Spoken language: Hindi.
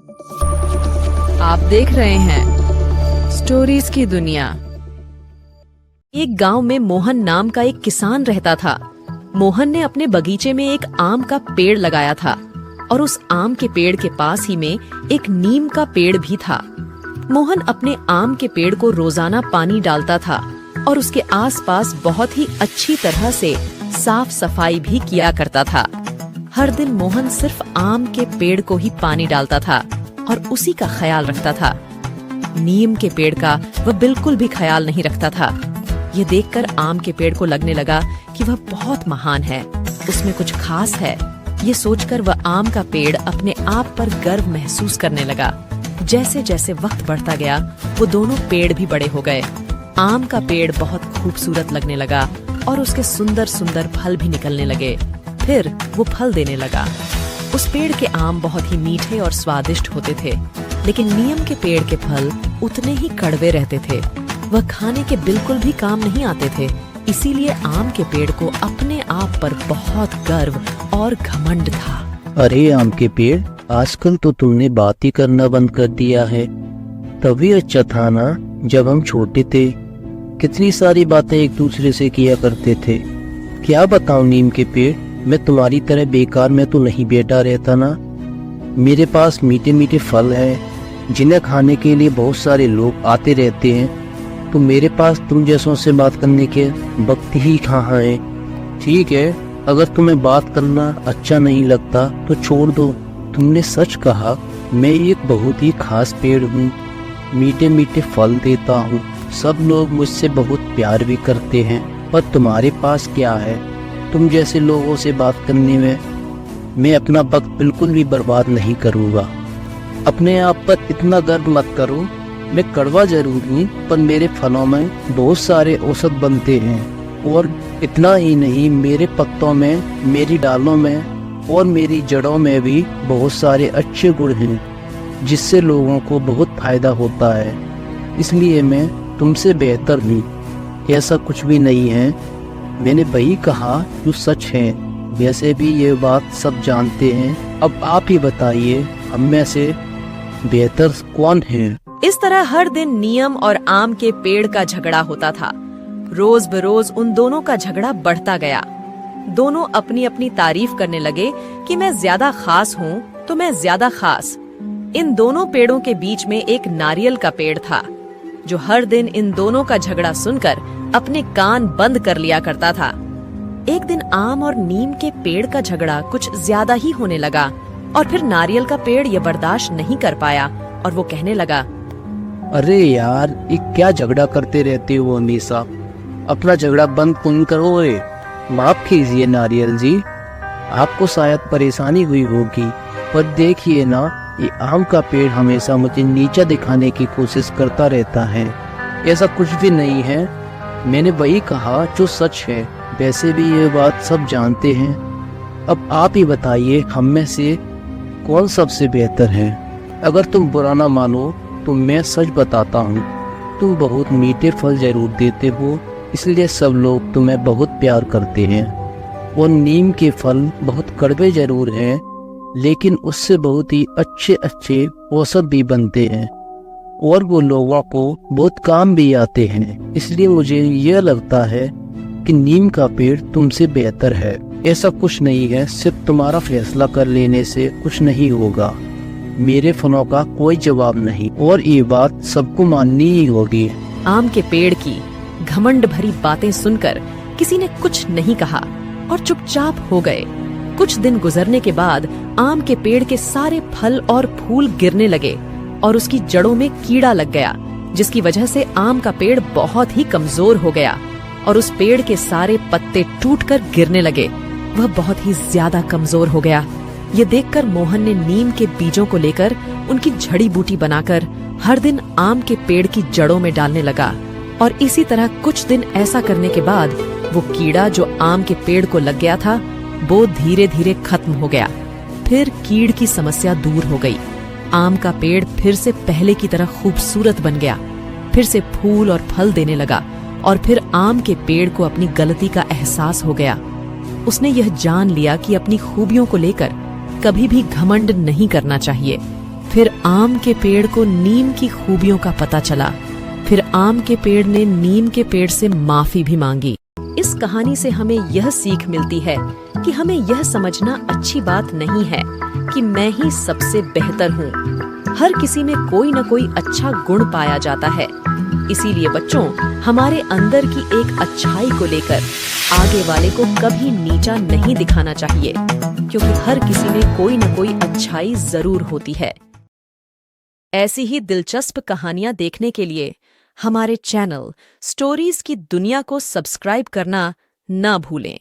आप देख रहे हैं स्टोरीज की दुनिया। एक गांव में मोहन नाम का एक किसान रहता था। मोहन ने अपने बगीचे में एक आम का पेड़ लगाया था और उस आम के पेड़ के पास ही में एक नीम का पेड़ भी था। मोहन अपने आम के पेड़ को रोजाना पानी डालता था और उसके आसपास बहुत ही अच्छी तरह से साफ सफाई भी किया करता था। हर दिन मोहन सिर्फ आम के पेड़ को ही पानी डालता था और उसी का ख्याल रखता था। नीम के पेड़ का वह बिल्कुल भी ख्याल नहीं रखता था। ये देखकर आम के पेड़ को लगने लगा कि वह बहुत महान है, उसमें कुछ खास है। ये सोचकर वह आम का पेड़ अपने आप पर गर्व महसूस करने लगा। जैसे जैसे वक्त बढ़ता गया वो दोनों पेड़ भी बड़े हो गए। आम का पेड़ बहुत खूबसूरत लगने लगा और उसके सुंदर सुंदर फल भी निकलने लगे। फिर वो फल देने लगा। उस पेड़ के आम बहुत ही मीठे और स्वादिष्ट होते थे, लेकिन नीम के पेड़ के फल उतने ही कड़वे रहते थे। वह खाने के बिल्कुल भी काम नहीं आते थे। इसीलिए आम के पेड़ को अपने आप पर बहुत गर्व और घमंड था। अरे आम के पेड़, आजकल तो तुमने बात ही करना बंद कर दिया है। तभी अच्छा था ना जब हम छोटे थे, कितनी सारी बातें एक दूसरे से किया करते थे। क्या बताऊं नीम के पेड़, मैं तुम्हारी तरह बेकार में तो नहीं बैठा रहता ना। मेरे पास मीठे मीठे फल हैं जिन्हें खाने के लिए बहुत सारे लोग आते रहते हैं। तो मेरे पास तुम जैसों से बात करने के वक्त ही कहाँ है। ठीक है, अगर तुम्हें बात करना अच्छा नहीं लगता तो छोड़ दो। तुमने सच कहा, मैं एक बहुत ही खास पेड़ हूँ, मीठे मीठे फल देता हूँ। सब लोग मुझसे बहुत प्यार भी करते हैं। पर तुम्हारे पास क्या है? तुम जैसे लोगों से बात करने में मैं अपना वक्त बिल्कुल भी बर्बाद नहीं करूँगा। अपने आप पर इतना गर्व मत करो। मैं कड़वा जरूर हूँ, पर मेरे फलों में बहुत सारे औषध बनते हैं। और इतना ही नहीं, मेरे पत्तों में, मेरी डालों में और मेरी जड़ों में भी बहुत सारे अच्छे गुण हैं जिससे लोगों को बहुत फायदा होता है। इसलिए मैं तुमसे बेहतर हूँ। ऐसा कुछ भी नहीं है, मैंने वही कहा जो सच है। वैसे भी ये बात सब जानते हैं। अब आप ही बताइए, हम में से बेहतर कौन है? इस तरह हर दिन नीम और आम के पेड़ का झगड़ा होता था। रोज बरोज उन दोनों का झगड़ा बढ़ता गया। दोनों अपनी अपनी तारीफ करने लगे कि मैं ज्यादा खास हूँ तो मैं ज्यादा खास। इन दोनों पेड़ों के बीच में एक नारियल का पेड़ था जो हर दिन इन दोनों का झगड़ा सुनकर अपने कान बंद कर लिया करता था। एक दिन आम और नीम के पेड़ का झगड़ा कुछ ज्यादा ही होने लगा और फिर नारियल का पेड़ ये बर्दाश्त नहीं कर पाया और वो कहने लगा, अरे यार, ये क्या झगड़ा करते रहते हो हमेशा? अपना झगड़ा बंद कौन करो रे। माफ कीजिए नारियल जी, आपको शायद परेशानी हुई होगी, पर देखिए ना, ये आम का पेड़ हमेशा मुझे नीचा दिखाने की कोशिश करता रहता है। ऐसा कुछ भी नहीं है, मैंने वही कहा जो सच है। वैसे भी ये बात सब जानते हैं। अब आप ही बताइए, हम में से कौन सबसे बेहतर है? अगर तुम बुरा ना मानो तो मैं सच बताता हूँ, तुम बहुत मीठे फल जरूर देते हो, इसलिए सब लोग तुम्हें बहुत प्यार करते हैं। और नीम के फल बहुत कड़वे जरूर हैं, लेकिन उससे बहुत ही अच्छे अच्छे औषध भी बनते हैं और वो लोगों को बहुत काम भी आते हैं। इसलिए मुझे यह लगता है कि नीम का पेड़ तुमसे बेहतर है। ऐसा कुछ नहीं है, सिर्फ तुम्हारा फैसला कर लेने से कुछ नहीं होगा। मेरे फलों का कोई जवाब नहीं और ये बात सबको माननी ही होगी। आम के पेड़ की घमंड भरी बातें सुनकर किसी ने कुछ नहीं कहा और चुपचाप हो गए। कुछ दिन गुजरने के बाद आम के पेड़ के सारे फल और फूल गिरने लगे और उसकी जड़ों में कीड़ा लग गया, जिसकी वजह से आम का पेड़ बहुत ही कमजोर हो गया और उस पेड़ के सारे पत्ते टूटकर गिरने लगे। वह बहुत ही ज्यादा कमजोर हो गया। ये देखकर मोहन ने नीम के बीजों को लेकर उनकी जड़ी बूटी बनाकर हर दिन आम के पेड़ की जड़ों में डालने लगा। और इसी तरह कुछ दिन ऐसा करने के बाद वो कीड़ा जो आम के पेड़ को लग गया था वो धीरे धीरे खत्म हो गया। फिर कीड़ की समस्या दूर हो गई। आम का पेड़ फिर से पहले की तरह खूबसूरत बन गया, फिर से फूल और फल देने लगा और फिर आम के पेड़ को अपनी गलती का एहसास हो गया। उसने यह जान लिया कि अपनी खूबियों को लेकर कभी भी घमंड नहीं करना चाहिए। फिर आम के पेड़ को नीम की खूबियों का पता चला। फिर आम के पेड़ ने नीम के पेड़ से माफी भी मांगी। इस कहानी से हमें यह सीख मिलती है कि हमें यह समझना अच्छी बात नहीं है कि मैं ही सबसे बेहतर हूँ। हर किसी में कोई न कोई अच्छा गुण पाया जाता है। इसीलिए बच्चों, हमारे अंदर की एक अच्छाई को लेकर आगे वाले को कभी नीचा नहीं दिखाना चाहिए, क्योंकि हर किसी में कोई न कोई अच्छाई जरूर होती है। ऐसी ही दिलचस्प कहानियां देखने के लिए हमारे चैनल स्टोरीज की दुनिया को सब्सक्राइब करना ना भूलें।